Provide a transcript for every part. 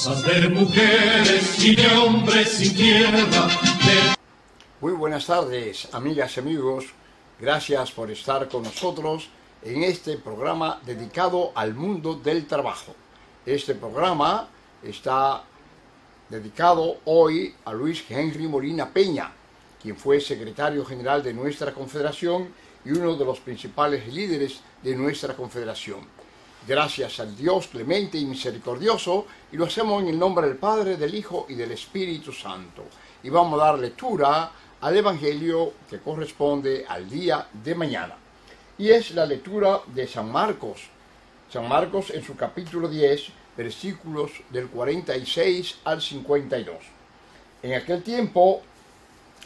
Masas de mujeres y de hombres sin tierra. Muy buenas tardes, amigas y amigos. Gracias por estar con nosotros en este programa dedicado al mundo del trabajo. Este programa está dedicado hoy a Luis Henry Molina Peña, quien fue secretario general de nuestra confederación y uno de los principales líderes de nuestra confederación. Gracias al Dios clemente y misericordioso, y lo hacemos en el nombre del Padre, del Hijo y del Espíritu Santo. Y vamos a dar lectura al Evangelio que corresponde al día de mañana. Y es la lectura de San Marcos. San Marcos en su capítulo 10, versículos del 46 al 52. En aquel tiempo,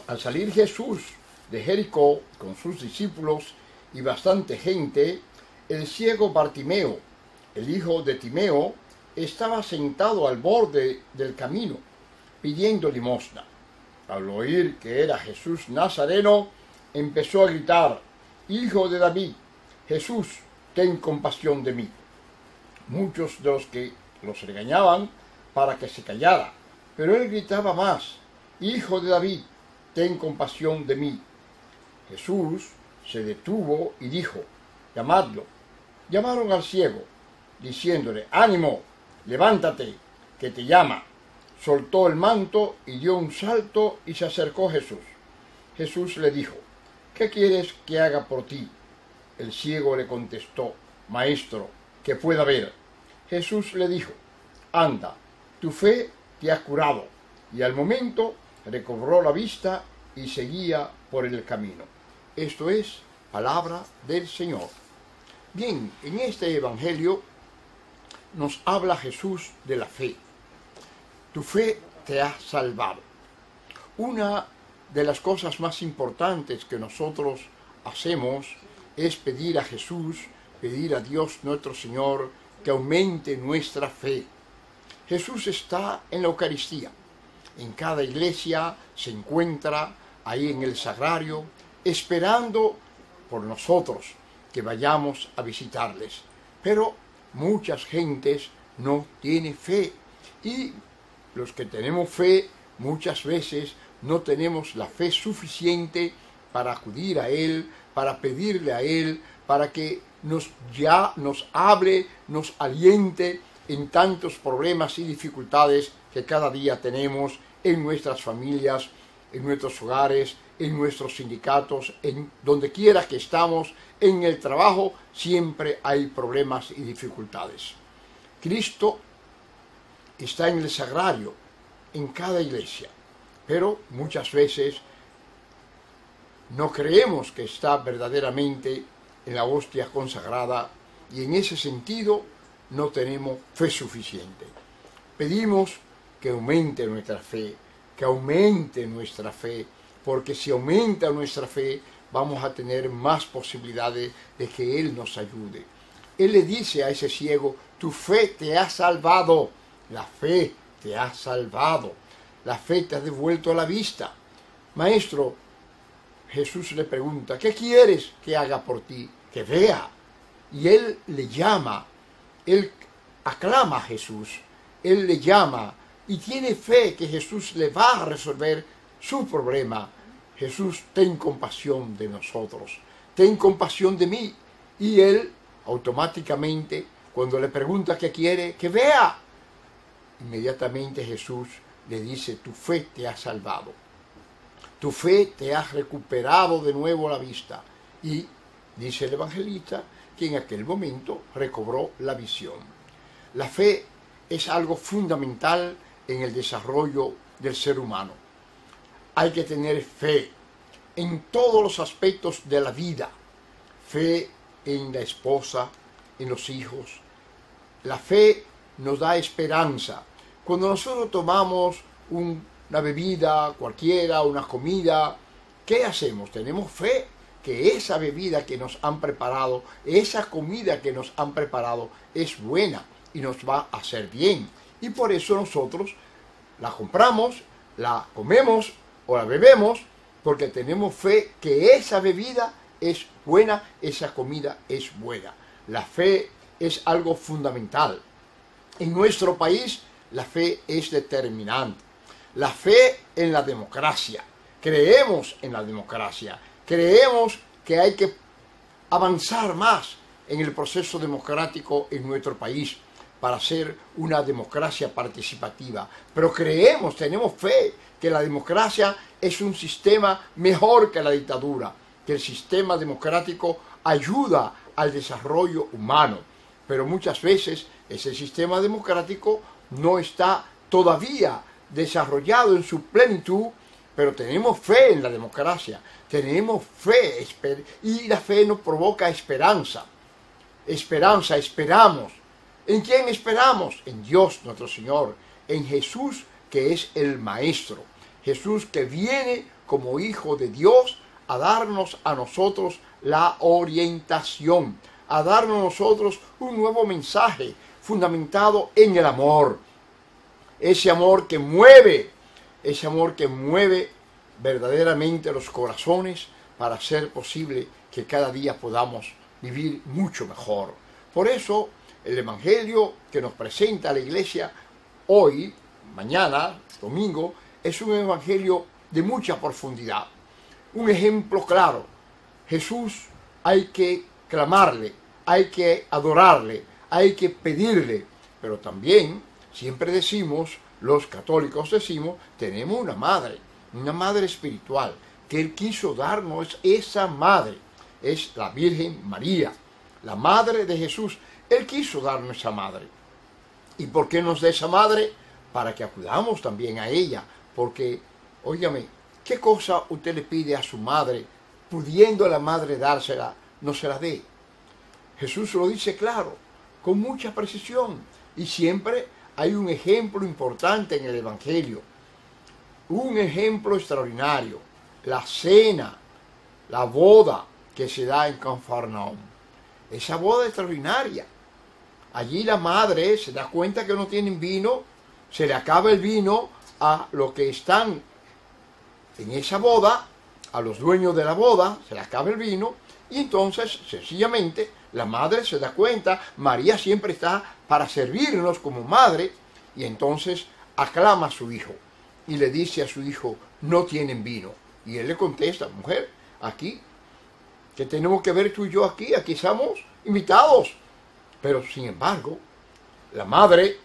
al salir Jesús de Jericó con sus discípulos y bastante gente, el ciego Bartimeo, el hijo de Timeo, estaba sentado al borde del camino, pidiendo limosna. Al oír que era Jesús Nazareno, empezó a gritar: «Hijo de David, Jesús, ten compasión de mí». Muchos de los que los regañaban para que se callara, pero él gritaba más: «Hijo de David, ten compasión de mí». Jesús se detuvo y dijo: «Llamadlo». Llamaron al ciego, diciéndole: «Ánimo, levántate, que te llama». Soltó el manto y dio un salto y se acercó a Jesús. Jesús le dijo: «¿Qué quieres que haga por ti?». El ciego le contestó: «Maestro, que pueda ver». Jesús le dijo: «Anda, tu fe te ha curado». Y al momento recobró la vista y seguía por el camino. Esto es palabra del Señor. Bien, en este Evangelio nos habla Jesús de la fe. Tu fe te ha salvado. Una de las cosas más importantes que nosotros hacemos es pedir a Jesús, pedir a Dios nuestro Señor que aumente nuestra fe. Jesús está en la Eucaristía. En cada iglesia se encuentra ahí en el sagrario, esperando por nosotros que vayamos a visitarles. Pero muchas gentes no tienen fe, y los que tenemos fe muchas veces no tenemos la fe suficiente para acudir a Él, para pedirle a Él, para que nos hable, nos aliente en tantos problemas y dificultades que cada día tenemos en nuestras familias, en nuestros hogares, en nuestros sindicatos, en donde quiera que estamos, en el trabajo, siempre hay problemas y dificultades. Cristo está en el sagrario, en cada iglesia, pero muchas veces no creemos que está verdaderamente en la hostia consagrada, y en ese sentido no tenemos fe suficiente. Pedimos que aumente nuestra fe, porque si aumenta nuestra fe, vamos a tener más posibilidades de que Él nos ayude. Él le dice a ese ciego: tu fe te ha salvado, la fe te ha salvado, la fe te ha devuelto la vista. Maestro, Jesús le pregunta: ¿qué quieres que haga por ti? Que vea. Y Él le llama, Él aclama a Jesús, Él le llama y tiene fe que Jesús le va a resolver su problema. Jesús, ten compasión de nosotros, ten compasión de mí. Y Él automáticamente, cuando le pregunta qué quiere, que vea. Inmediatamente Jesús le dice: tu fe te ha salvado, tu fe te ha recuperado de nuevo la vista. Y dice el evangelista que en aquel momento recobró la visión. La fe es algo fundamental en el desarrollo del ser humano. Hay que tener fe en todos los aspectos de la vida. Fe en la esposa, en los hijos. La fe nos da esperanza. Cuando nosotros tomamos una bebida cualquiera, una comida, ¿qué hacemos? Tenemos fe que esa bebida que nos han preparado, esa comida que nos han preparado es buena y nos va a hacer bien. Y por eso nosotros la compramos, la comemos o la bebemos, porque tenemos fe que esa bebida es buena, esa comida es buena. La fe es algo fundamental. En nuestro país la fe es determinante. La fe en la democracia. Creemos en la democracia. Creemos que hay que avanzar más en el proceso democrático en nuestro país para ser una democracia participativa. Pero creemos, tenemos fe que la democracia es un sistema mejor que la dictadura, que el sistema democrático ayuda al desarrollo humano. Pero muchas veces ese sistema democrático no está todavía desarrollado en su plenitud, pero tenemos fe en la democracia, tenemos fe, y la fe nos provoca esperanza. Esperanza, esperamos. ¿En quién esperamos? En Dios nuestro Señor, en Jesús que es el Maestro, Jesús que viene como Hijo de Dios a darnos a nosotros la orientación, a darnos a nosotros un nuevo mensaje fundamentado en el amor. Ese amor que mueve verdaderamente los corazones para hacer posible que cada día podamos vivir mucho mejor. Por eso el Evangelio que nos presenta la Iglesia hoy, mañana, domingo, es un Evangelio de mucha profundidad. Un ejemplo claro. Jesús hay que clamarle, hay que adorarle, hay que pedirle, pero también siempre decimos, los católicos decimos, tenemos una madre espiritual, que Él quiso darnos esa madre, es la Virgen María, la madre de Jesús. Él quiso darnos esa madre. ¿Y por qué nos da esa madre? Para que acudamos también a ella, porque, óigame, ¿qué cosa usted le pide a su madre, pudiendo la madre dársela, no se la dé? Jesús lo dice claro, con mucha precisión, y siempre hay un ejemplo importante en el Evangelio, un ejemplo extraordinario, la cena, la boda que se da en Cafarnaúm. Esa boda extraordinaria. Allí la madre se da cuenta que no tienen vino, se le acaba el vino a los que están en esa boda, a los dueños de la boda, se le acaba el vino, y entonces sencillamente la madre se da cuenta, María siempre está para servirnos como madre, y entonces aclama a su hijo y le dice a su hijo, no tienen vino. Y él le contesta, mujer, aquí, ¿qué tenemos que ver tú y yo aquí? Aquí estamos invitados. Pero sin embargo, la madre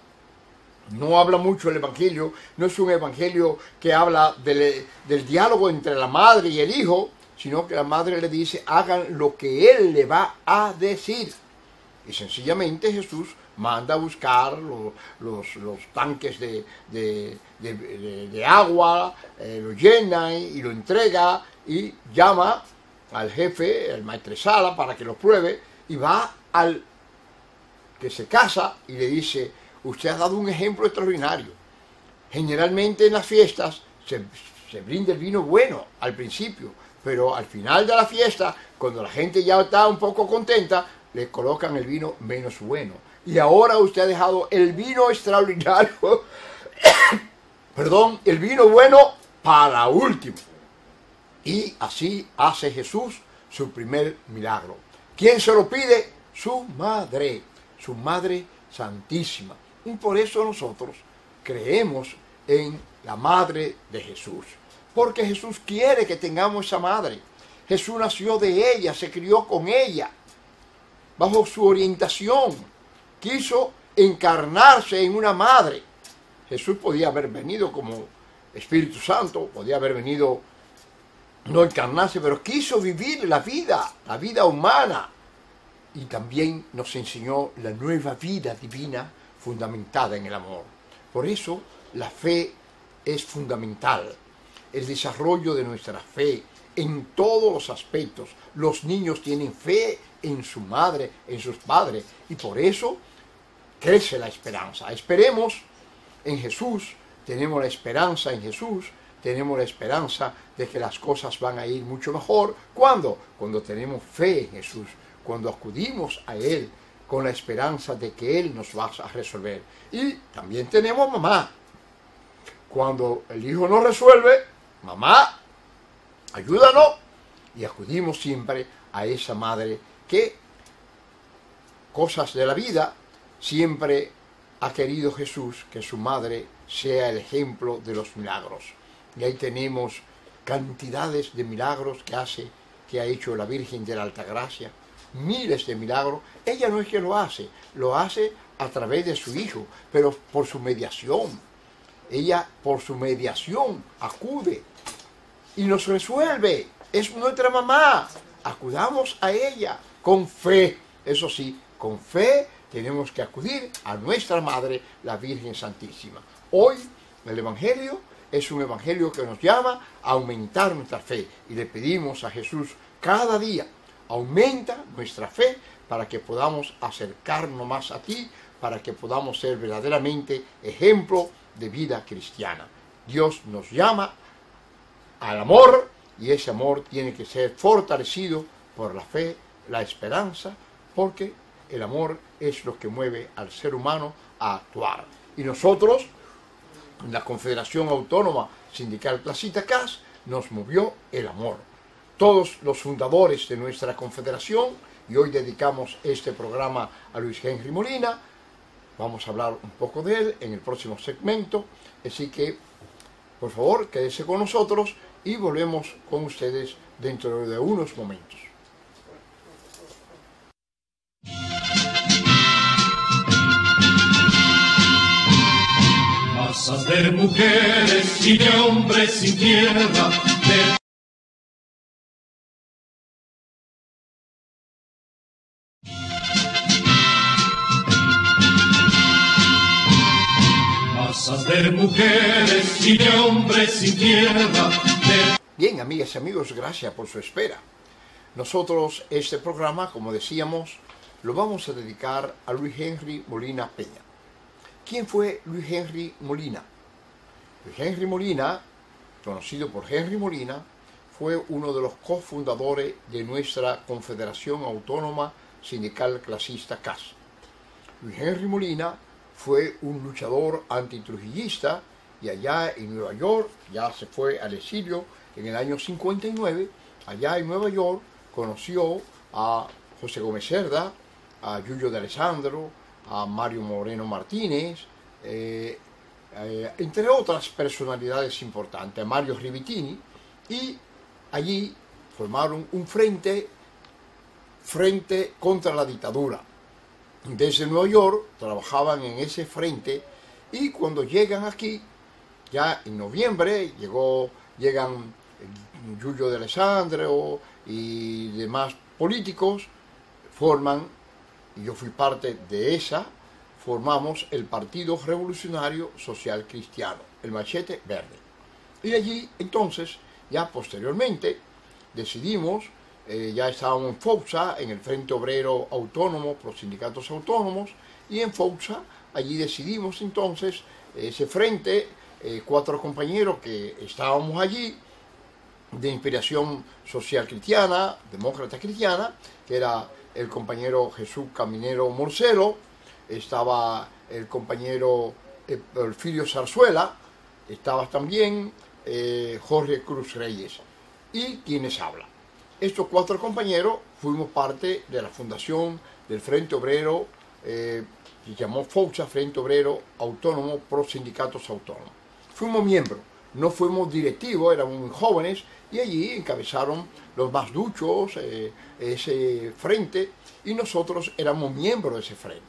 no habla mucho el Evangelio, no es un Evangelio que habla del diálogo entre la madre y el hijo, sino que la madre le dice, hagan lo que él le va a decir. Y sencillamente Jesús manda a buscar los tanques de agua, lo llena y lo entrega, y llama al jefe, el maestresala, para que lo pruebe, y va al que se casa y le dice, usted ha dado un ejemplo extraordinario. Generalmente en las fiestas se brinda el vino bueno al principio, pero al final de la fiesta, cuando la gente ya está un poco contenta, le colocan el vino menos bueno. Y ahora usted ha dejado el vino extraordinario, perdón, el vino bueno para último. Y así hace Jesús su primer milagro. ¿Quién se lo pide? Su madre santísima. Y por eso nosotros creemos en la madre de Jesús. Porque Jesús quiere que tengamos esa madre. Jesús nació de ella, se crió con ella, bajo su orientación. Quiso encarnarse en una madre. Jesús podía haber venido como Espíritu Santo, podía haber venido, no encarnarse, pero quiso vivir la vida humana. Y también nos enseñó la nueva vida divina fundamentada en el amor. Por eso la fe es fundamental. El desarrollo de nuestra fe en todos los aspectos. Los niños tienen fe en su madre, en sus padres, y por eso crece la esperanza. Esperemos en Jesús, tenemos la esperanza en Jesús, tenemos la esperanza de que las cosas van a ir mucho mejor. ¿Cuándo? Cuando tenemos fe en Jesús, cuando acudimos a Él con la esperanza de que Él nos va a resolver. Y también tenemos mamá. Cuando el hijo no resuelve, mamá, ayúdanos, y acudimos siempre a esa madre que cosas de la vida siempre ha querido Jesús que su madre sea el ejemplo de los milagros. Y ahí tenemos cantidades de milagros que ha hecho la Virgen de la Altagracia, miles de milagros. Ella no es que lo hace a través de su Hijo, pero por su mediación. Ella por su mediación acude y nos resuelve. Es nuestra mamá. Acudamos a ella con fe. Eso sí, con fe tenemos que acudir a nuestra Madre, la Virgen Santísima. Hoy el Evangelio es un Evangelio que nos llama a aumentar nuestra fe. Y le pedimos a Jesús cada día, aumenta nuestra fe para que podamos acercarnos más a ti, para que podamos ser verdaderamente ejemplo de vida cristiana. Dios nos llama al amor y ese amor tiene que ser fortalecido por la fe, la esperanza, porque el amor es lo que mueve al ser humano a actuar. Y nosotros, en la Confederación Autónoma Sindical Clasista CAS, nos movió el amor. Todos los fundadores de nuestra confederación, y hoy dedicamos este programa a Luis Henry Molina, vamos a hablar un poco de él en el próximo segmento, así que, por favor, quédese con nosotros y volvemos con ustedes dentro de unos momentos. Masas de mujeres y de hombres sin tierra, masas de mujeres y de hombres sin tierra. Bien, amigas y amigos, gracias por su espera. Nosotros este programa, como decíamos, lo vamos a dedicar a Luis Henry Molina Peña. ¿Quién fue Luis Henry Molina? Luis Henry Molina, conocido por Henry Molina, fue uno de los cofundadores de nuestra Confederación Autónoma Sindical Clasista CAS. Luis Henry Molina fue un luchador antitrujillista y allá en Nueva York, ya se fue al exilio en el año 59, allá en Nueva York conoció a José Gómez Cerda, a Yuyo de Alessandro, a Mario Moreno Martínez, entre otras personalidades importantes, a Mario Rivitini, y allí formaron un frente contra la dictadura. Desde Nueva York trabajaban en ese frente y cuando llegan aquí, ya en noviembre, llegan Yuyo de Alessandro y demás políticos, forman, y yo fui parte de esa, formamos el Partido Revolucionario Social Cristiano, el Machete Verde. Y allí, entonces, ya posteriormente, decidimos, ya estábamos en FOUSA, en el Frente Obrero Autónomo, por los sindicatos autónomos, y en FOUSA, allí decidimos entonces, ese frente, 4 compañeros que estábamos allí, de inspiración social cristiana, demócrata cristiana, que era el compañero Jesús Caminero Morcelo, estaba el compañero Elfidio Zarzuela, estaba también Jorge Cruz Reyes, y quienes hablan. Estos 4 compañeros fuimos parte de la fundación del Frente Obrero, se llamó FOUSA, Frente Obrero Autónomo Pro Sindicatos Autónomos. Fuimos miembros, no fuimos directivos, éramos muy jóvenes, y allí encabezaron los más duchos, ese frente, y nosotros éramos miembros de ese frente.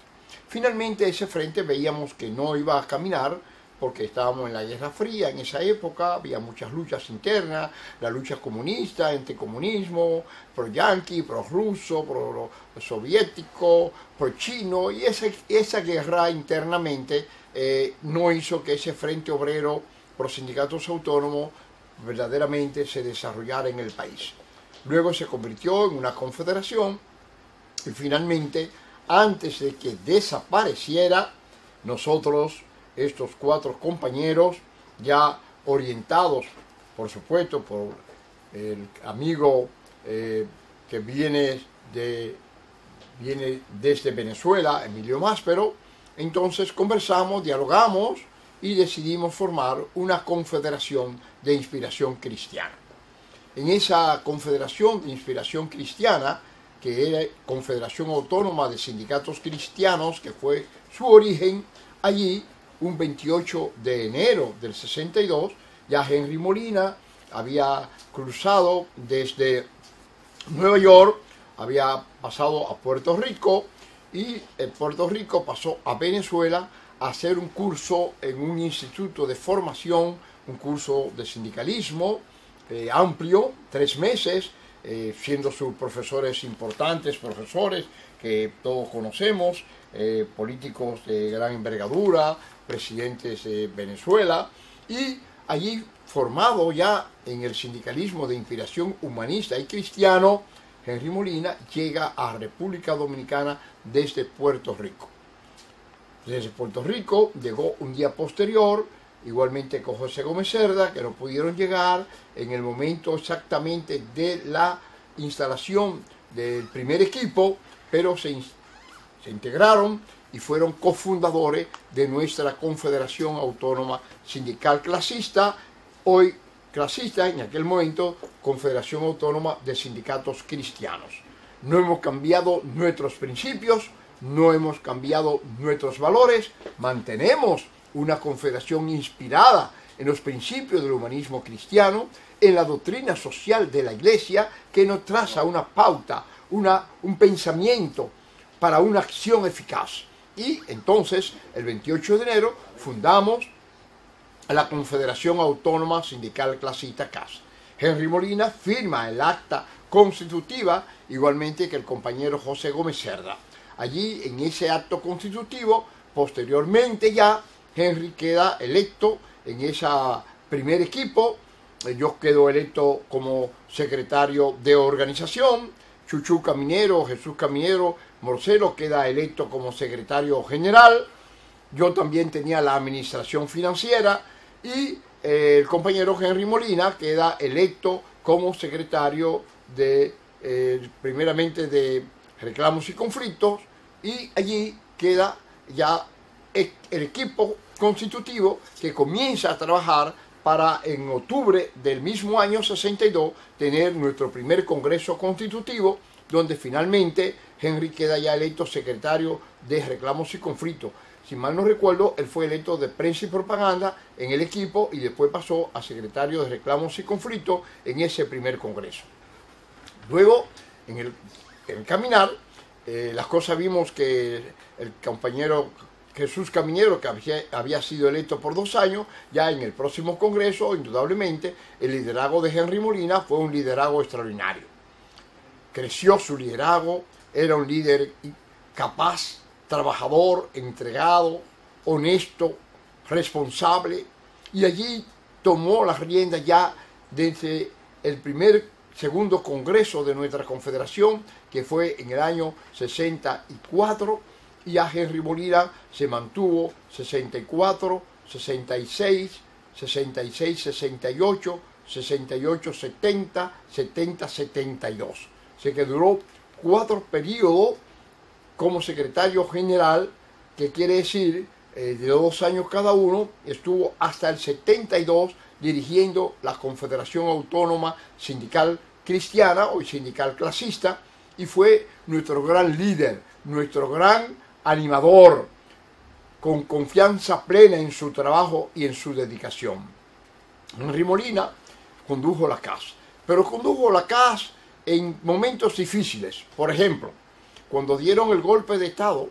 Finalmente ese frente veíamos que no iba a caminar porque estábamos en la Guerra Fría en esa época, había muchas luchas internas, la lucha comunista, anticomunismo, pro-yanqui, pro-ruso, pro-soviético, pro-chino, y esa guerra internamente no hizo que ese Frente Obrero pro Sindicatos Autónomos verdaderamente se desarrollara en el país. Luego se convirtió en una confederación y finalmente, antes de que desapareciera, nosotros, estos 4 compañeros, ya orientados, por supuesto, por el amigo que viene desde Venezuela, Emilio Máspero, entonces conversamos, dialogamos y decidimos formar una confederación de inspiración cristiana. En esa confederación de inspiración cristiana, que era Confederación Autónoma de Sindicatos Cristianos, que fue su origen, allí, un 28 de enero del 62, ya Henry Molina había cruzado desde Nueva York, había pasado a Puerto Rico y en Puerto Rico pasó a Venezuela a hacer un curso en un instituto de formación, un curso de sindicalismo amplio, 3 meses, siendo sus profesores importantes, profesores que todos conocemos, políticos de gran envergadura, presidentes de Venezuela, y allí formado ya en el sindicalismo de inspiración humanista y cristiano, Henry Molina llega a República Dominicana desde Puerto Rico. Desde Puerto Rico llegó un día posterior, igualmente con José Gómez Cerda, que no pudieron llegar en el momento exactamente de la instalación del primer equipo, pero se integraron y fueron cofundadores de nuestra Confederación Autónoma Sindical Clasista, hoy clasista, en aquel momento Confederación Autónoma de Sindicatos Cristianos. No hemos cambiado nuestros principios, no hemos cambiado nuestros valores, mantenemos una confederación inspirada en los principios del humanismo cristiano, en la doctrina social de la Iglesia, que nos traza una pauta, un pensamiento para una acción eficaz. Y entonces, el 28 de enero, fundamos la Confederación Autónoma Sindical Clasista CAS. Henry Molina firma el acta constitutiva, igualmente que el compañero José Gómez Cerda. Allí, en ese acto constitutivo, posteriormente ya, Henry queda electo en ese primer equipo. Yo quedo electo como secretario de organización. Chuchu Caminero, Jesús Caminero Morcelo queda electo como secretario general. Yo también tenía la administración financiera y el compañero Henry Molina queda electo como secretario de, primeramente de reclamos y conflictos, y allí queda ya el equipo constitutivo que comienza a trabajar para en octubre del mismo año 62 tener nuestro primer congreso constitutivo, donde finalmente Henry queda ya electo secretario de reclamos y conflictos. Si mal no recuerdo, él fue electo de prensa y propaganda en el equipo y después pasó a secretario de reclamos y conflictos en ese primer congreso. Luego, en el caminar, las cosas vimos que el compañero Jesús Caminero, que había sido electo por 2 años, ya en el próximo congreso, indudablemente, el liderazgo de Henry Molina fue un liderazgo extraordinario. Creció su liderazgo, era un líder capaz, trabajador, entregado, honesto, responsable, y allí tomó las riendas ya desde el segundo congreso de nuestra confederación, que fue en el año 64, y a Henry Molina se mantuvo 64, 66, 66, 68, 68, 70, 70, 72. Se que duró 4 periodos como secretario general, que quiere decir de 2 años cada uno, estuvo hasta el 72 dirigiendo la Confederación Autónoma Sindical Cristiana, hoy sindical clasista, y fue nuestro gran líder, nuestro gran animador, con confianza plena en su trabajo y en su dedicación. Henry Molina condujo la CAS, pero condujo la CAS en momentos difíciles. Por ejemplo, cuando dieron el golpe de Estado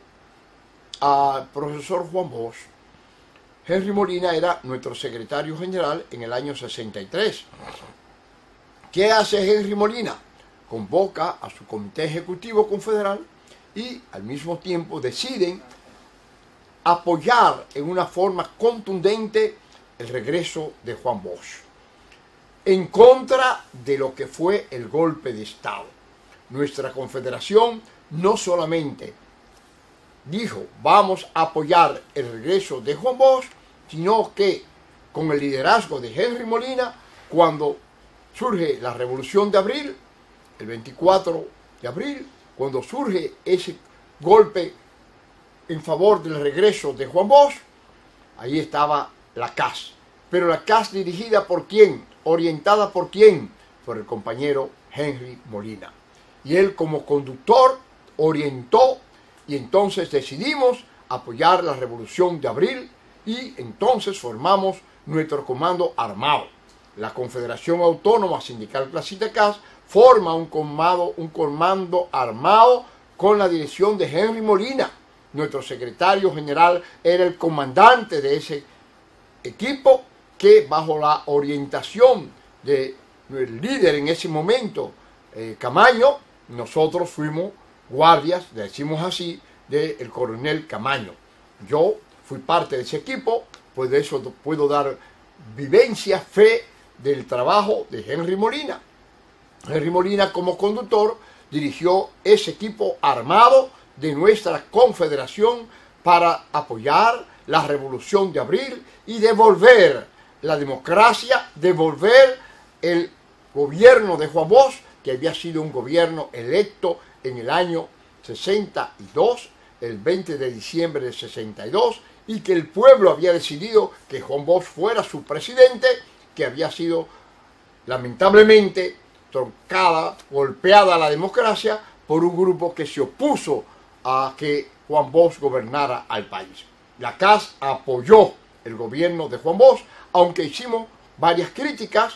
al profesor Juan Bosch, Henry Molina era nuestro secretario general en el año 63. ¿Qué hace Henry Molina? Convoca a su comité ejecutivo confederal y al mismo tiempo deciden apoyar en una forma contundente el regreso de Juan Bosch, en contra de lo que fue el golpe de Estado. Nuestra confederación no solamente dijo vamos a apoyar el regreso de Juan Bosch, sino que con el liderazgo de Henry Molina, cuando surge la Revolución de Abril, el 24 de abril, cuando surge ese golpe en favor del regreso de Juan Bosch, ahí estaba la CAS. Pero la CAS dirigida por quién, orientada por quién, por el compañero Henry Molina. Y él como conductor orientó, y entonces decidimos apoyar la Revolución de Abril y entonces formamos nuestro comando armado. La Confederación Autónoma Sindical Placita Cas forma un comando armado con la dirección de Henry Molina. Nuestro secretario general era el comandante de ese equipo que, bajo la orientación del líder en ese momento, Camaño, nosotros fuimos guardias, decimos así, del coronel Camaño. Yo fui parte de ese equipo, pues de eso puedo dar vivencia, fe del trabajo de Henry Molina. Henry Molina, como conductor, dirigió ese equipo armado de nuestra confederación para apoyar la Revolución de Abril y devolver la democracia, devolver el gobierno de Juan Bosch, que había sido un gobierno electo en el año 62, el 20 de diciembre de 62, y que el pueblo había decidido que Juan Bosch fuera su presidente, que había sido lamentablemente troncada, golpeada la democracia por un grupo que se opuso a que Juan Bosch gobernara al país. La CAS apoyó el gobierno de Juan Bosch, aunque hicimos varias críticas.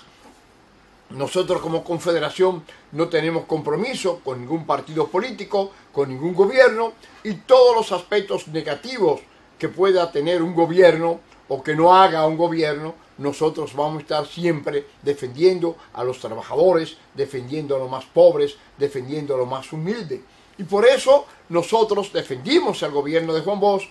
Nosotros como confederación no tenemos compromiso con ningún partido político, con ningún gobierno, y todos los aspectos negativos que pueda tener un gobierno o que no haga un gobierno, nosotros vamos a estar siempre defendiendo a los trabajadores, defendiendo a los más pobres, defendiendo a los más humildes. Y por eso nosotros defendimos al gobierno de Juan Bosch,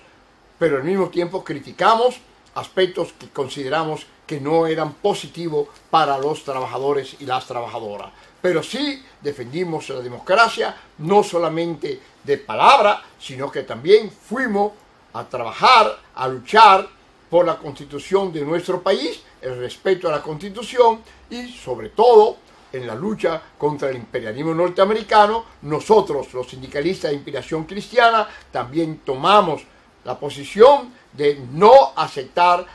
pero al mismo tiempo criticamos aspectos que consideramos que no eran positivos para los trabajadores y las trabajadoras. Pero sí defendimos la democracia, no solamente de palabra, sino que también fuimos a trabajar, a luchar por la Constitución de nuestro país, el respeto a la Constitución y sobre todo en la lucha contra el imperialismo norteamericano. Nosotros, los sindicalistas de inspiración cristiana, también tomamos la posición de no aceptar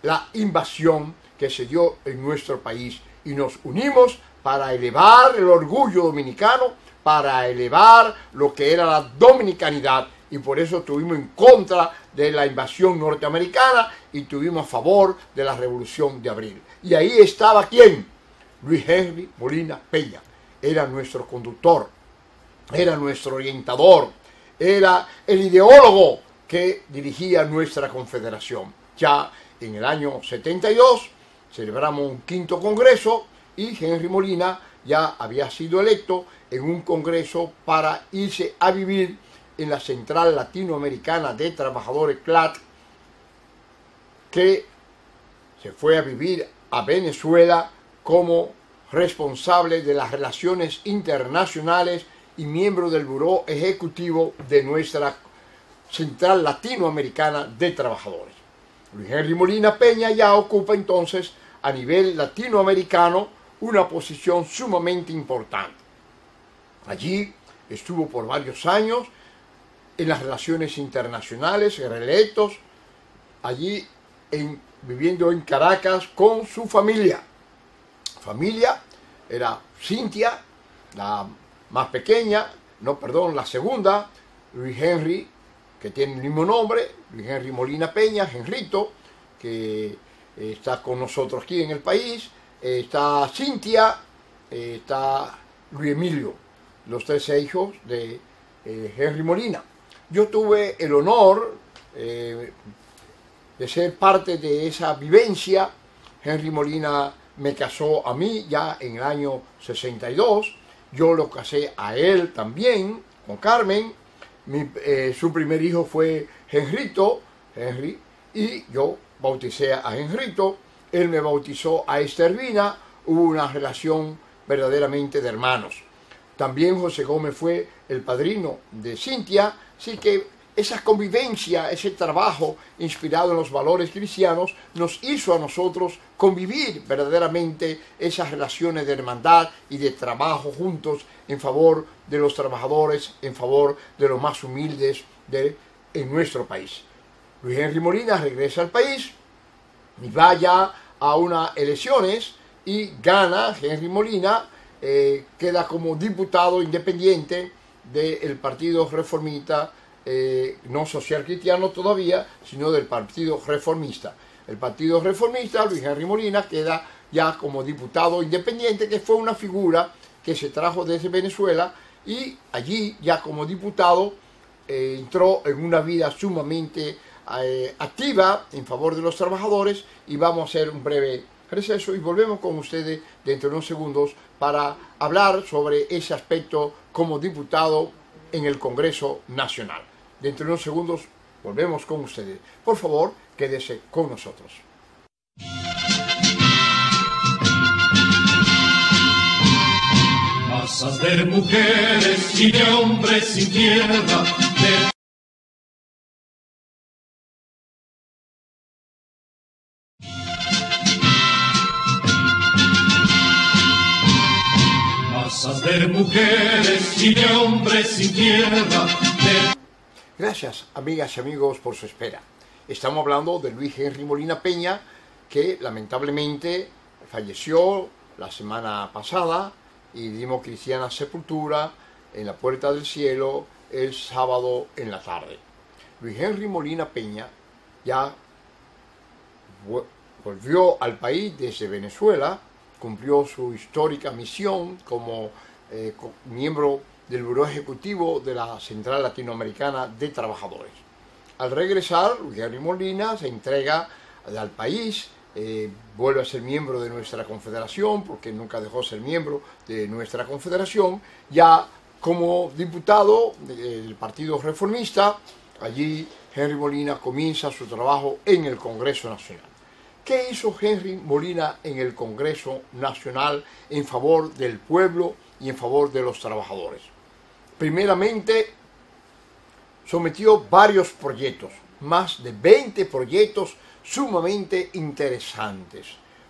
la invasión que se dio en nuestro país y nos unimos para elevar el orgullo dominicano, para elevar lo que era la dominicanidad, y por eso estuvimos en contra de la invasión norteamericana y estuvimos a favor de la Revolución de Abril. Y ahí estaba ¿quién? Luis Henry Molina Peña. Era nuestro conductor, era nuestro orientador, era el ideólogo que dirigía nuestra confederación. Ya en el año 72 celebramos un 5º congreso y Henry Molina ya había sido electo en un congreso para irse a vivir en la Central Latinoamericana de Trabajadores CLAT, que se fue a vivir a Venezuela como responsable de las relaciones internacionales y miembro del Buró Ejecutivo de nuestra Central Latinoamericana de Trabajadores. Luis Henry Molina Peña ya ocupa entonces a nivel latinoamericano una posición sumamente importante. Allí estuvo por varios años en las relaciones internacionales, reelectos, allí viviendo en Caracas con su familia. Familia era Cintia, la más pequeña, la segunda, Luis Henry, que tiene el mismo nombre, Luis Henry Molina Peña, Henrito, que está con nosotros aquí en el país, está Cintia, está Luis Emilio, los 3 hijos de Henry Molina. Yo tuve el honor de ser parte de esa vivencia. Henry Molina me casó a mí ya en el año 62, yo lo casé a él también, con Carmen. Su primer hijo fue Henry, y yo bauticé a Henrito, él me bautizó a Estervina, hubo una relación verdaderamente de hermanos. También José Gómez fue el padrino de Cintia, así que esa convivencia, ese trabajo inspirado en los valores cristianos nos hizo a nosotros convivir verdaderamente esas relaciones de hermandad y de trabajo juntos en favor de los trabajadores, en favor de los más humildes en nuestro país. Luis Henry Molina regresa al país y va ya a unas elecciones y gana. Henry Molina queda como diputado independiente del Partido Reformista no social cristiano todavía, sino del Partido Reformista. El Partido Reformista, Luis Henry Molina, queda ya como diputado independiente, que fue una figura que se trajo desde Venezuela, y allí ya como diputado entró en una vida sumamente activa en favor de los trabajadores. Y vamos a hacer un breve receso y volvemos con ustedes dentro de unos segundos para hablar sobre ese aspecto como diputado en el Congreso Nacional. Dentro de unos segundos volvemos con ustedes. Por favor, quédese con nosotros. Masas de mujeres y de hombres sin tierra, masas de mujeres y de hombres sin tierra. Gracias, amigas y amigos, por su espera. Estamos hablando de Luis Henry Molina Peña, que lamentablemente falleció la semana pasada y dimos cristiana sepultura en la Puerta del Cielo el sábado en la tarde. Luis Henry Molina Peña ya volvió al país desde Venezuela, cumplió su histórica misión como miembro del Buró Ejecutivo de la Central Latinoamericana de Trabajadores. Al regresar, Luis Henry Molina se entrega al país, vuelve a ser miembro de nuestra confederación, porque nunca dejó de ser miembro de nuestra confederación, ya como diputado del Partido Reformista. Allí Henry Molina comienza su trabajo en el Congreso Nacional. ¿Qué hizo Henry Molina en el Congreso Nacional en favor del pueblo y en favor de los trabajadores? Primeramente, sometió varios proyectos, más de 20 proyectos sumamente interesantes,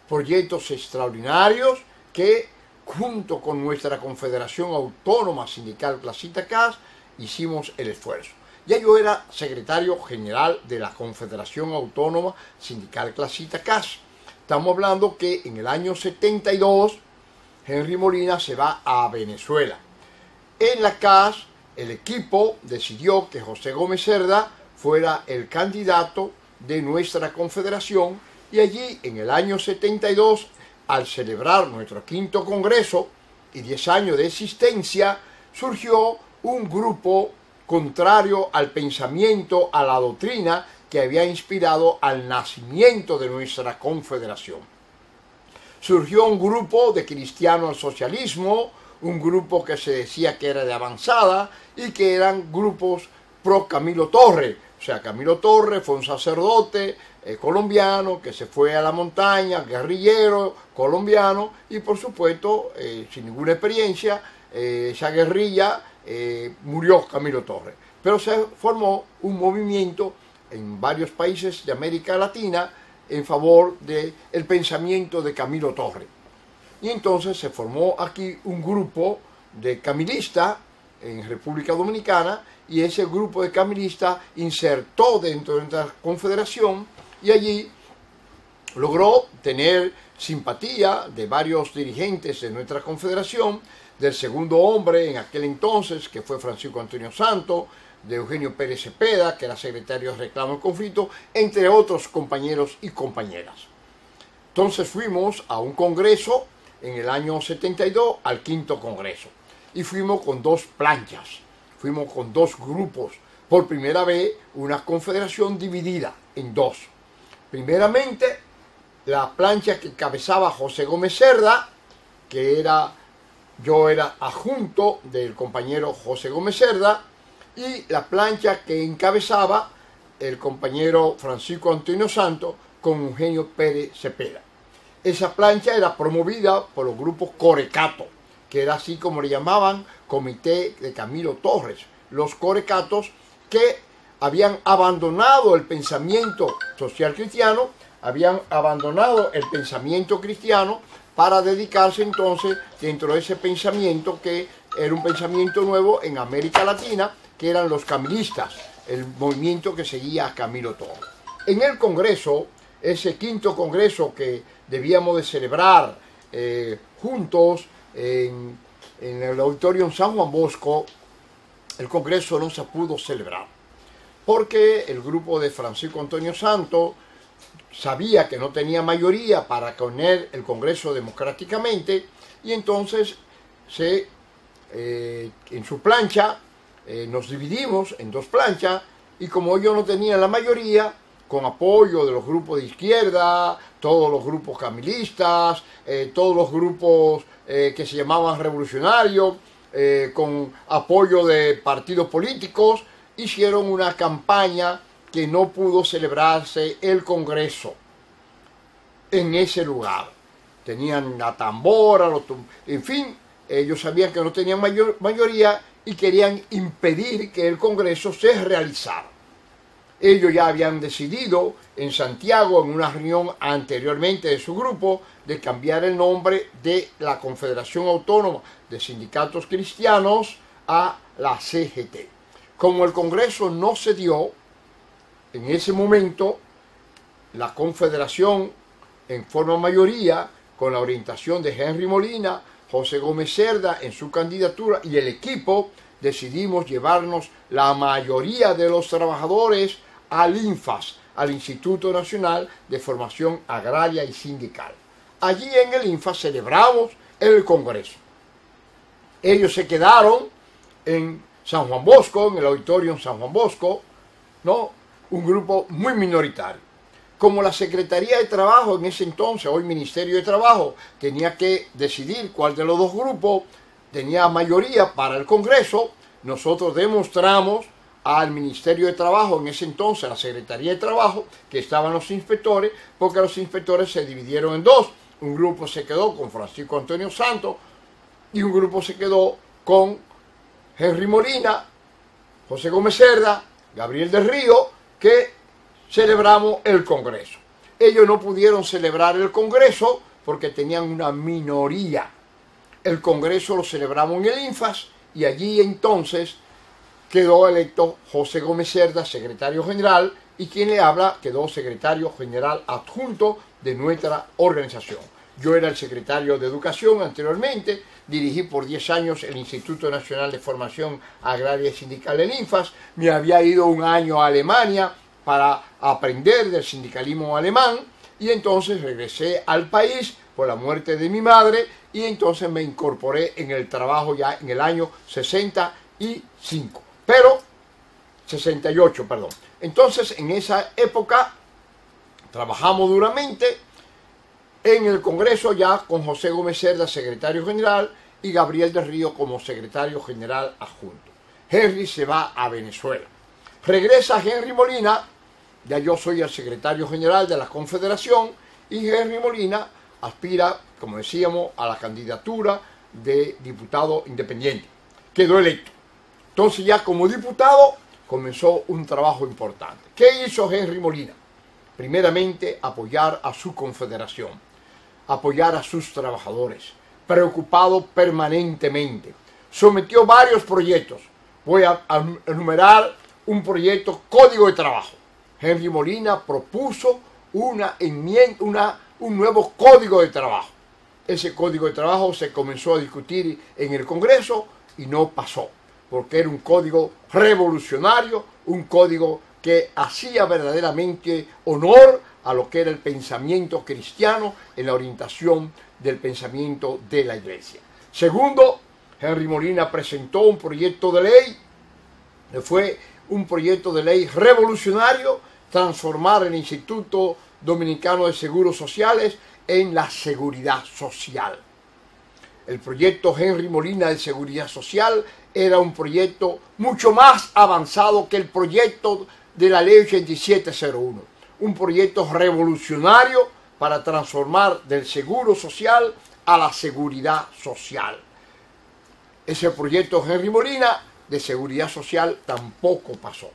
proyectos extraordinarios que, junto con nuestra Confederación Autónoma Sindical Clasista CAS, hicimos el esfuerzo. Ya yo era secretario general de la Confederación Autónoma Sindical Clasista CAS. Estamos hablando que en el año 72 Henry Molina se va a Venezuela. En la CAS el equipo decidió que José Gómez Cerda fuera el candidato de nuestra confederación, y allí en el año 72, al celebrar nuestro 5º Congreso y 10 años de existencia, surgió un grupo contrario al pensamiento, a la doctrina que había inspirado al nacimiento de nuestra confederación. Surgió un grupo de cristianos al socialismo, un grupo que se decía que era de avanzada y que eran grupos pro Camilo Torres. O sea, Camilo Torres fue un sacerdote colombiano que se fue a la montaña, guerrillero colombiano, y por supuesto, sin ninguna experiencia, esa guerrilla murió Camilo Torres. Pero se formó un movimiento en varios países de América Latina en favor del pensamiento de Camilo Torres. Y entonces se formó aquí un grupo de camilistas en República Dominicana, y ese grupo de camilistas insertó dentro de nuestra confederación, y allí logró tener simpatía de varios dirigentes de nuestra confederación, del segundo hombre en aquel entonces, que fue Francisco Antonio Santos, de Eugenio Pérez Cepeda, que era secretario de Reclamo y Conflicto, entre otros compañeros y compañeras. Entonces fuimos a un congreso en el año 72, al 5º Congreso, y fuimos con 2 planchas, fuimos con 2 grupos, por primera vez una confederación dividida en 2. Primeramente, la plancha que encabezaba José Gómez Cerda, que yo era adjunto del compañero José Gómez Cerda, y la plancha que encabezaba el compañero Francisco Antonio Santos con Eugenio Pérez Cepeda. Esa plancha era promovida por los grupos Corecato, que era así como le llamaban, Comité de Camilo Torres, los corecatos que habían abandonado el pensamiento social cristiano, habían abandonado el pensamiento cristiano para dedicarse entonces dentro de ese pensamiento, que era un pensamiento nuevo en América Latina, que eran los camilistas, el movimiento que seguía a Camilo Torres. En el Congreso, ese 5º Congreso que debíamos de celebrar juntos en el Auditorio San Juan Bosco, el Congreso no se pudo celebrar. porque el grupo de Francisco Antonio Santos sabía que no tenía mayoría para poner el Congreso democráticamente, y entonces en su plancha nos dividimos en dos planchas, y como ellos no tenían la mayoría, con apoyo de los grupos de izquierda, todos los grupos camilistas, todos los grupos que se llamaban revolucionarios, con apoyo de partidos políticos, hicieron una campaña que no pudo celebrarse el Congreso en ese lugar. Tenían la tambora, en fin, ellos sabían que no tenían mayoría y querían impedir que el Congreso se realizara. Ellos ya habían decidido en Santiago, en una reunión anteriormente de su grupo, de cambiar el nombre de la Confederación Autónoma de Sindicatos Cristianos a la CGT. Como el Congreso no se dio, en ese momento, la Confederación, en forma mayoría, con la orientación de Henry Molina, José Gómez Cerda en su candidatura y el equipo, decidimos llevarnos la mayoría de los trabajadores al INFAS, al Instituto Nacional de Formación Agraria y Sindical. Allí en el INFAS celebramos el Congreso. Ellos se quedaron en San Juan Bosco, en el auditorio San Juan Bosco, ¿no? Un grupo muy minoritario. Como la Secretaría de Trabajo en ese entonces, hoy Ministerio de Trabajo, tenía que decidir cuál de los dos grupos tenía mayoría para el Congreso, nosotros demostramos al Ministerio de Trabajo, en ese entonces a la Secretaría de Trabajo, que estaban los inspectores, porque los inspectores se dividieron en dos. Un grupo se quedó con Francisco Antonio Santos y un grupo se quedó con Henry Molina, José Gómez Cerda, Gabriel del Río, que celebramos el Congreso. Ellos no pudieron celebrar el Congreso porque tenían una minoría. El Congreso lo celebramos en el INFAS y allí entonces quedó electo José Gómez Cerda, secretario general, y quien le habla quedó secretario general adjunto de nuestra organización. Yo era el secretario de Educación anteriormente, dirigí por 10 años el Instituto Nacional de Formación Agraria y Sindical, el INFAS, me había ido un año a Alemania para aprender del sindicalismo alemán, y entonces regresé al país por la muerte de mi madre, y entonces me incorporé en el trabajo ya en el año 68, perdón. Entonces, en esa época, trabajamos duramente en el Congreso ya con José Gómez Cerda, secretario general, y Gabriel del Río como secretario general adjunto. Henry se va a Venezuela. Regresa Henry Molina, ya yo soy el secretario general de la Confederación, y Henry Molina aspira, como decíamos, a la candidatura de diputado independiente. Quedó electo. Entonces ya como diputado comenzó un trabajo importante. ¿Qué hizo Henry Molina? Primeramente, apoyar a su confederación, apoyar a sus trabajadores, preocupado permanentemente. Sometió varios proyectos. Voy a enumerar un proyecto Código de Trabajo. Henry Molina propuso una enmienda, un nuevo Código de Trabajo. Ese Código de Trabajo se comenzó a discutir en el Congreso y no pasó, porque era un código revolucionario, un código que hacía verdaderamente honor a lo que era el pensamiento cristiano en la orientación del pensamiento de la Iglesia. Segundo, Henry Molina presentó un proyecto de ley, fue un proyecto de ley revolucionario, transformar el Instituto Dominicano de Seguros Sociales en la Seguridad Social. El proyecto Henry Molina de Seguridad Social era un proyecto mucho más avanzado que el proyecto de la Ley 8701. Un proyecto revolucionario para transformar del seguro social a la seguridad social. Ese proyecto Henry Molina de Seguridad Social tampoco pasó.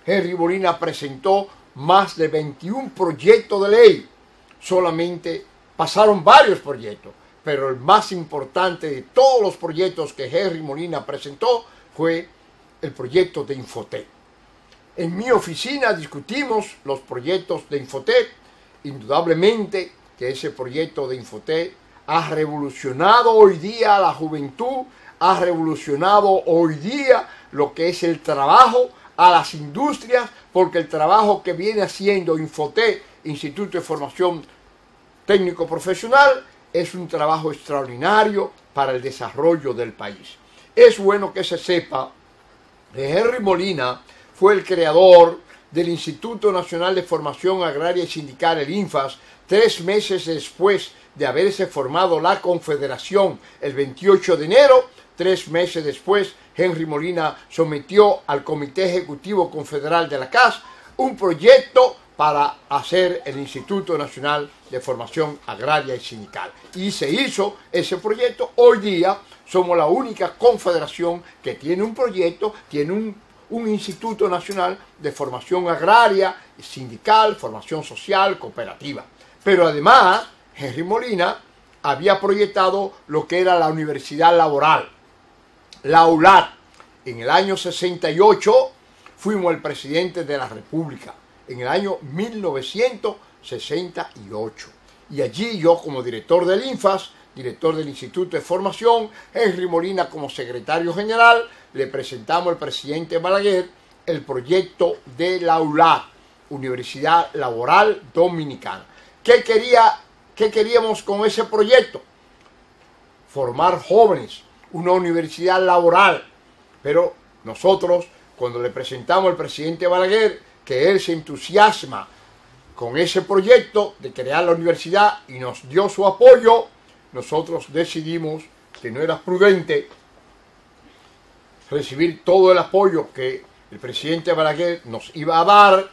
Henry Molina presentó más de 21 proyectos de ley. Solamente pasaron varios proyectos, pero el más importante de todos los proyectos que Henry Molina presentó fue el proyecto de Infotep. En mi oficina discutimos los proyectos de Infotep. Indudablemente que ese proyecto de Infotep ha revolucionado hoy día a la juventud, ha revolucionado hoy día lo que es el trabajo, a las industrias, porque el trabajo que viene haciendo Infotec, Instituto de Formación Técnico Profesional, es un trabajo extraordinario para el desarrollo del país. Es bueno que se sepa que Henry Molina fue el creador del Instituto Nacional de Formación Agraria y Sindical, el INFAS, 3 meses después de haberse formado la Confederación el 28 de enero. 3 meses después, Henry Molina sometió al Comité Ejecutivo Confederal de la CAS un proyecto para hacer el Instituto Nacional de Formación Agraria y Sindical. Y se hizo ese proyecto. Hoy día somos la única confederación que tiene un proyecto, tiene un Instituto Nacional de Formación Agraria, Sindical, Formación Social, Cooperativa. Pero además, Henry Molina había proyectado lo que era la Universidad Laboral, la ULAD. En el año 68 fuimos el presidente de la República, en el año 1968. Y allí yo, como director del INFAS, director del Instituto de Formación, Henry Molina como secretario general, le presentamos al presidente Balaguer el proyecto de la ULAD, Universidad Laboral Dominicana. ¿Qué queríamos con ese proyecto? Formar jóvenes, una universidad laboral. Pero nosotros, cuando le presentamos al presidente Balaguer, que él se entusiasma con ese proyecto de crear la universidad y nos dio su apoyo, nosotros decidimos que no era prudente recibir todo el apoyo que el presidente Balaguer nos iba a dar.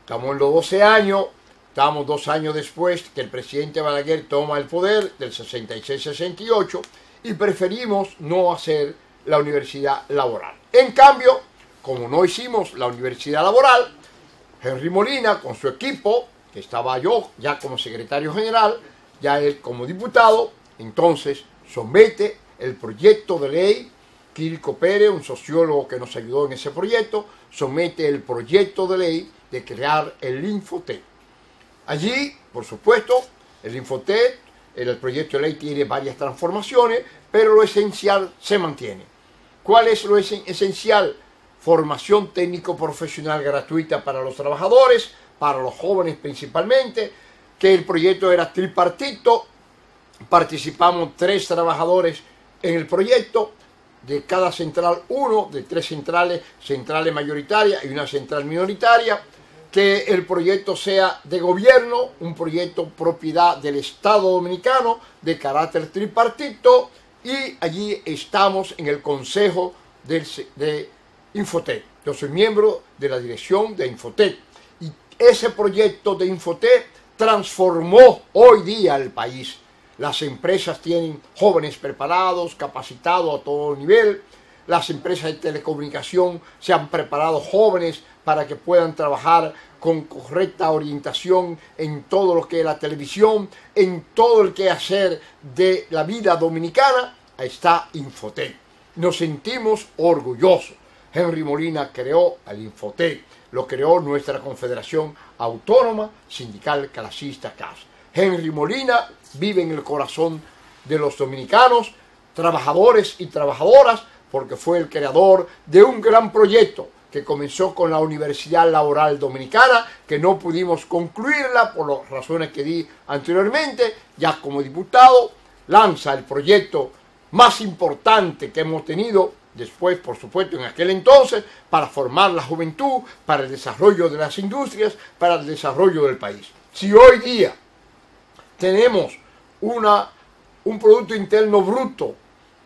Estamos en los 12 años, estamos 2 años después que el presidente Balaguer toma el poder, del 66-68, y preferimos no hacer la universidad laboral. En cambio, como no hicimos la universidad laboral, Henry Molina con su equipo, que estaba yo ya como secretario general, ya él como diputado, entonces somete el proyecto de ley. Quirico Pérez, un sociólogo que nos ayudó en ese proyecto, somete el proyecto de ley de crear el Infotec. Allí, por supuesto, el Infotec, el proyecto de ley tiene varias transformaciones, pero lo esencial se mantiene. ¿Cuál es lo esencial? Formación técnico-profesional gratuita para los trabajadores, para los jóvenes principalmente, que el proyecto era tripartito, participamos 3 trabajadores en el proyecto, de cada central 1, de 3 centrales mayoritarias y una central minoritaria, que el proyecto sea de gobierno, un proyecto propiedad del Estado Dominicano, de carácter tripartito, y allí estamos en el Consejo de Infotec. Yo soy miembro de la dirección de Infotec, y ese proyecto de Infotec transformó hoy día el país. Las empresas tienen jóvenes preparados, capacitados a todo nivel. Las empresas de telecomunicación se han preparado jóvenes para que puedan trabajar con correcta orientación en todo lo que es la televisión, en todo el quehacer de la vida dominicana. Ahí está Infotec. Nos sentimos orgullosos. Henry Molina creó el Infotec, lo creó nuestra Confederación Autónoma Sindical Clasista CAS. Henry Molina vive en el corazón de los dominicanos, trabajadores y trabajadoras, porque fue el creador de un gran proyecto que comenzó con la Universidad Laboral Dominicana, que no pudimos concluirla por las razones que di anteriormente. Ya como diputado lanza el proyecto más importante que hemos tenido después, por supuesto, en aquel entonces, para formar la juventud, para el desarrollo de las industrias, para el desarrollo del país. Si hoy día tenemos un Producto Interno Bruto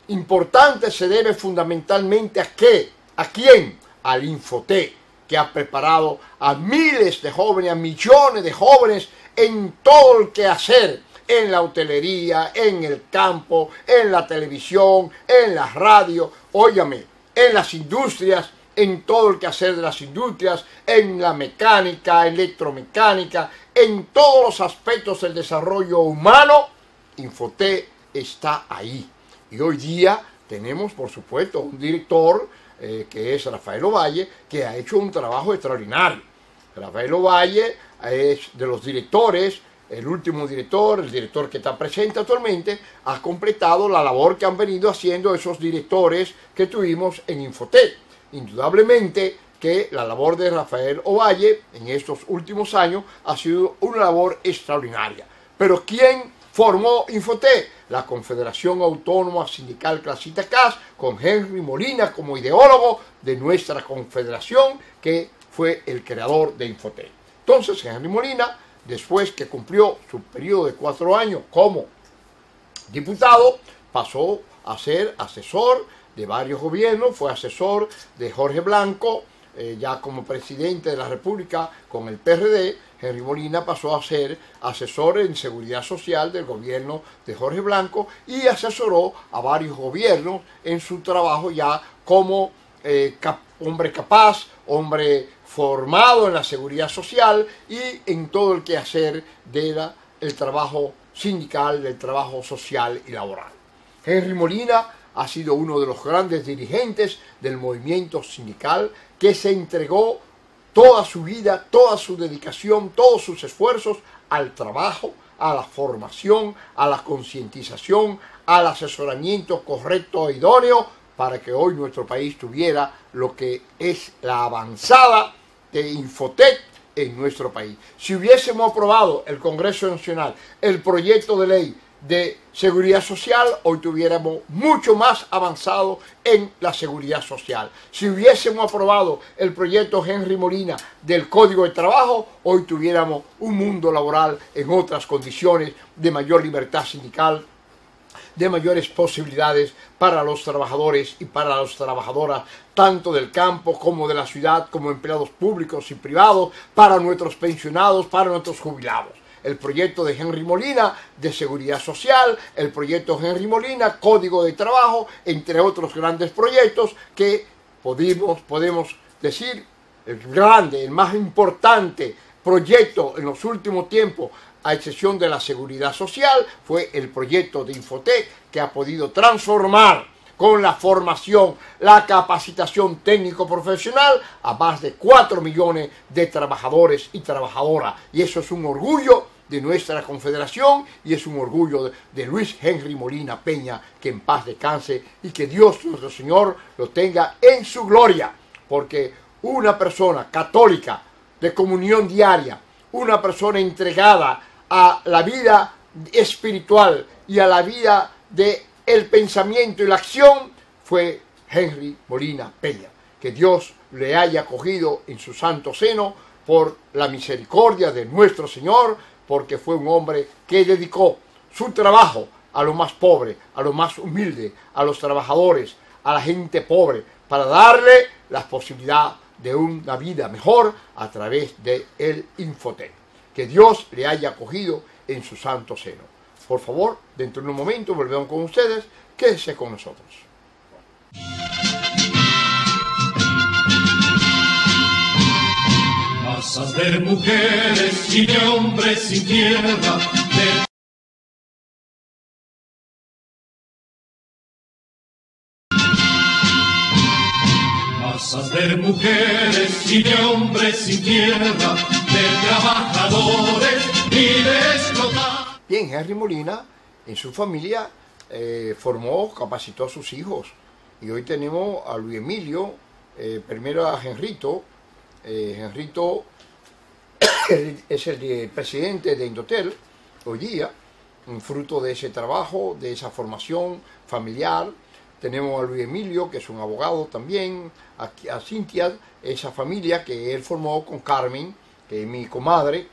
importante, se debe fundamentalmente ¿a qué? ¿A quién? Al Infotec, que ha preparado a miles de jóvenes, a millones de jóvenes en todo el quehacer, en la hotelería, en el campo, en la televisión, en la radio, óigame, en las industrias, en todo el quehacer de las industrias, en la mecánica, electromecánica, en todos los aspectos del desarrollo humano. Infotec está ahí. Y hoy día tenemos, por supuesto, un director que es Rafael Ovalle, que ha hecho un trabajo extraordinario. Rafael Ovalle es de los directores, el último director, el director que está presente actualmente, ha completado la labor que han venido haciendo esos directores que tuvimos en Infotec. Indudablemente que la labor de Rafael Ovalle en estos últimos años ha sido una labor extraordinaria. Pero ¿quién formó Infotec? La Confederación Autónoma Sindical Clasista CAS, con Henry Molina como ideólogo de nuestra confederación, que fue el creador de Infotec. Entonces Henry Molina, después que cumplió su periodo de 4 años como diputado, pasó a ser asesor de varios gobiernos, fue asesor de Jorge Blanco, ya como presidente de la República con el PRD. Henry Molina pasó a ser asesor en seguridad social del gobierno de Jorge Blanco y asesoró a varios gobiernos en su trabajo ya como hombre capaz, hombre formado en la seguridad social y en todo el quehacer del trabajo sindical, del trabajo social y laboral. Henry Molina ha sido uno de los grandes dirigentes del movimiento sindical que se entregó toda su vida, toda su dedicación, todos sus esfuerzos al trabajo, a la formación, a la concientización, al asesoramiento correcto e idóneo para que hoy nuestro país tuviera lo que es la avanzada de Infotec en nuestro país. Si hubiésemos aprobado el Congreso Nacional el proyecto de ley de seguridad social, hoy tuviéramos mucho más avanzado en la seguridad social. Si hubiésemos aprobado el proyecto Henry Molina del Código de Trabajo, hoy tuviéramos un mundo laboral en otras condiciones de mayor libertad sindical, de mayores posibilidades para los trabajadores y para las trabajadoras, tanto del campo como de la ciudad, como empleados públicos y privados, para nuestros pensionados, para nuestros jubilados. El proyecto de Henry Molina de seguridad social, el proyecto Henry Molina, Código de Trabajo, entre otros grandes proyectos que podemos decir el grande, el más importante proyecto en los últimos tiempos, a excepción de la seguridad social, fue el proyecto de Infotec, que ha podido transformar con la formación, la capacitación técnico-profesional a más de 4 millones de trabajadores y trabajadoras. Y eso es un orgullo de nuestra confederación y es un orgullo de Luis Henry Molina Peña, que en paz descanse y que Dios nuestro Señor lo tenga en su gloria. Porque una persona católica de comunión diaria, una persona entregada a la vida espiritual y a la vida del pensamiento y la acción, fue Henry Molina Peña. Que Dios le haya acogido en su santo seno por la misericordia de nuestro Señor, porque fue un hombre que dedicó su trabajo a lo más pobre, a lo más humilde, a los trabajadores, a la gente pobre, para darle la posibilidad de una vida mejor a través del Infotec. Que Dios le haya acogido en su santo seno. Por favor, dentro de un momento volvemos con ustedes. Quédese con nosotros. Masas de mujeres y de hombres sin tierra, masas de mujeres y de hombres sin tierra, de trabajadores y de explotados. Bien, Henry Molina en su familia formó, capacitó a sus hijos. Y hoy tenemos a Luis Emilio, primero a Henrito. Henrito es el presidente de Indotel hoy día, un fruto de ese trabajo, de esa formación familiar. Tenemos a Luis Emilio, que es un abogado también, a Cintia, esa familia que él formó con Carmen, que es mi comadre,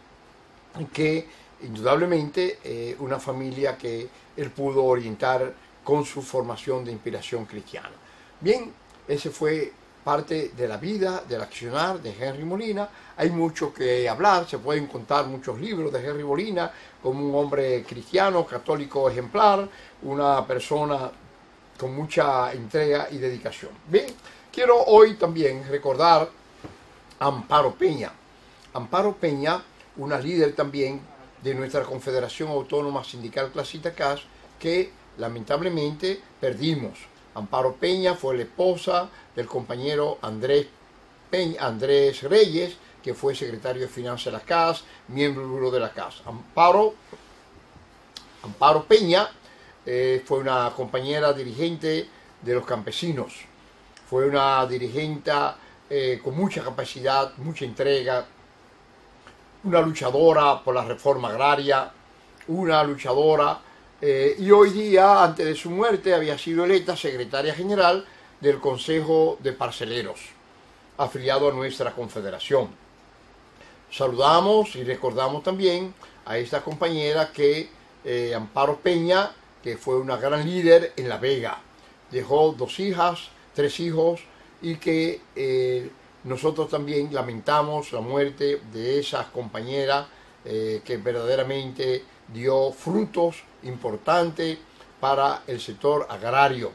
que indudablemente una familia que él pudo orientar con su formación de inspiración cristiana. Bien, ese fue parte de la vida, del accionar de Henry Molina. Hay mucho que hablar, se pueden contar muchos libros de Henry Molina como un hombre cristiano, católico ejemplar, una persona con mucha entrega y dedicación. Bien, quiero hoy también recordar a Amparo Peña. Amparo Peña, una líder también de nuestra Confederación Autónoma Sindical Clasista CAS, que lamentablemente perdimos. Amparo Peña fue la esposa del compañero Andrés Reyes, que fue secretario de Finanzas de la CAS, miembro del Buró de la CAS. Amparo Peña fue una compañera dirigente de los campesinos, fue una dirigente con mucha capacidad, mucha entrega, una luchadora por la reforma agraria, una luchadora, y hoy día, antes de su muerte, había sido electa secretaria general del Consejo de Parceleros, afiliado a nuestra confederación. Saludamos y recordamos también a esta compañera que, Amparo Peña, que fue una gran líder en La Vega. Dejó 2 hijas, 3 hijos, y que nosotros también lamentamos la muerte de esa compañera que verdaderamente dio frutos importantes para el sector agrario.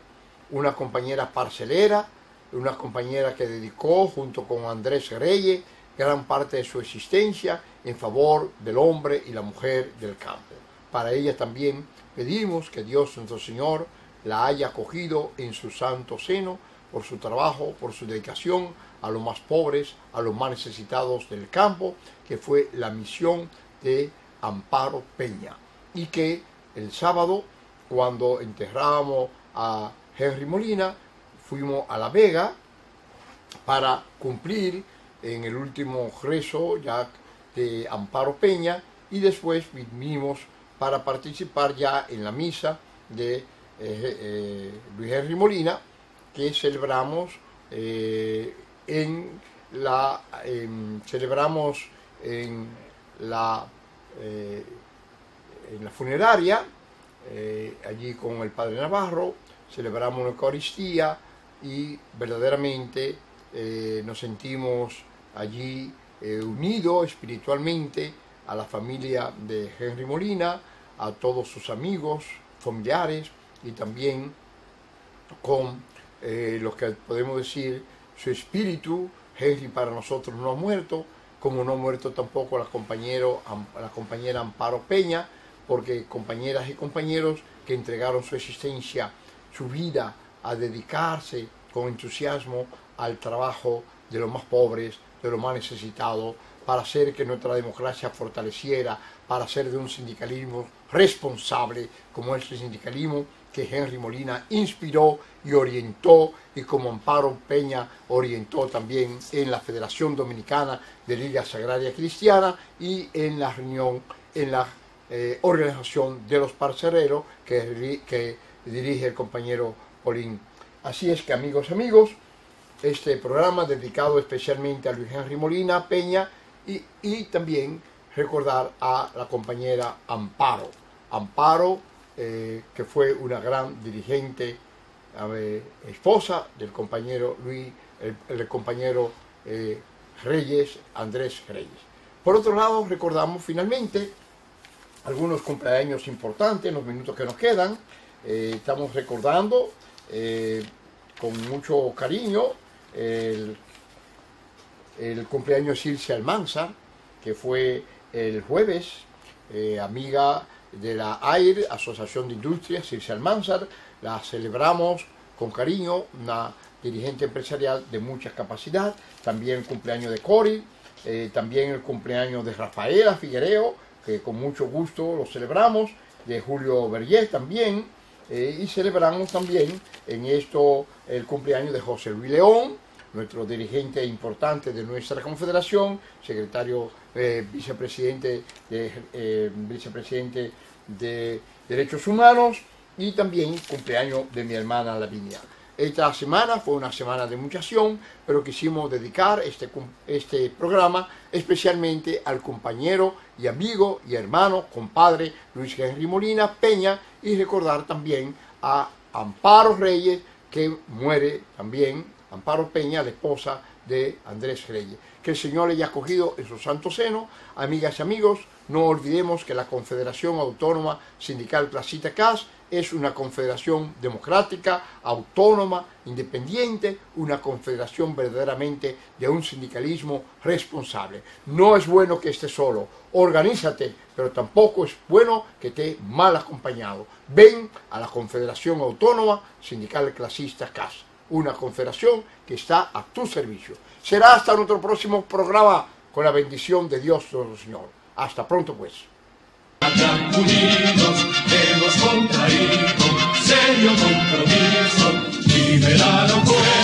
Una compañera parcelera, una compañera que dedicó junto con Andrés Reyes gran parte de su existencia en favor del hombre y la mujer del campo. Para ella también pedimos que Dios nuestro Señor la haya acogido en su santo seno por su trabajo, por su dedicación a los más pobres, a los más necesitados del campo, que fue la misión de Amparo Peña. Y que el sábado, cuando enterrábamos a Henry Molina, fuimos a La Vega para cumplir en el último rezo ya de Amparo Peña, y después vinimos para participar ya en la misa de Luis Henry Molina, que celebramos en la funeraria, allí con el Padre Navarro, celebramos la Eucaristía y verdaderamente nos sentimos allí unidos espiritualmente a la familia de Henry Molina, a todos sus amigos, familiares, y también con lo que podemos decir su espíritu. Henry para nosotros no ha muerto, como no ha muerto tampoco la compañera Amparo Peña, porque compañeras y compañeros que entregaron su existencia, su vida, a dedicarse con entusiasmo al trabajo de los más pobres, de los más necesitados, para hacer que nuestra democracia fortaleciera, para hacer de un sindicalismo responsable, como es el sindicalismo que Henry Molina inspiró y orientó, y como Amparo Peña orientó también en la Federación Dominicana de Ligas Agrarias Cristianas y en la reunión, en la organización de los parceleros que dirige el compañero Polín. Así es que, amigos, este programa dedicado especialmente a Luis Henry Molina Peña, y también recordar a la compañera Amparo, que fue una gran dirigente, esposa del compañero Luis, el compañero Reyes, Andrés Reyes. Por otro lado, recordamos finalmente algunos cumpleaños importantes en los minutos que nos quedan. Estamos recordando con mucho cariño el cumpleaños de Circe Almanzar, que fue el jueves, amiga de la AIR, Asociación de Industrias Circe Almanzar. La celebramos con cariño, una dirigente empresarial de mucha capacidad. También el cumpleaños de Cori, también el cumpleaños de Rafaela Figuereo, que con mucho gusto lo celebramos, de Julio Vergés también, y celebramos también en esto el cumpleaños de José Luis León, nuestro dirigente importante de nuestra confederación, secretario, vicepresidente de Derechos Humanos, y también cumpleaños de mi hermana Lavinia. Esta semana fue una semana de mucha acción, pero quisimos dedicar este programa especialmente al compañero y amigo y hermano, compadre Luis Henry Molina Peña, y recordar también a Amparo Reyes, que muere también, Amparo Peña, la esposa de Andrés Reyes. Que el Señor le haya acogido en su santo seno. Amigas y amigos, no olvidemos que la Confederación Autónoma Sindical Clasista CAS es una confederación democrática, autónoma, independiente, una confederación verdaderamente de un sindicalismo responsable. No es bueno que estés solo, organízate, pero tampoco es bueno que estés mal acompañado. Ven a la Confederación Autónoma Sindical Clasista CAS, una confederación que está a tu servicio. Será hasta nuestro próximo programa, con la bendición de Dios nuestro Señor. Hasta pronto, pues. Unidos hemos contraído serio compromiso, liberaron pues.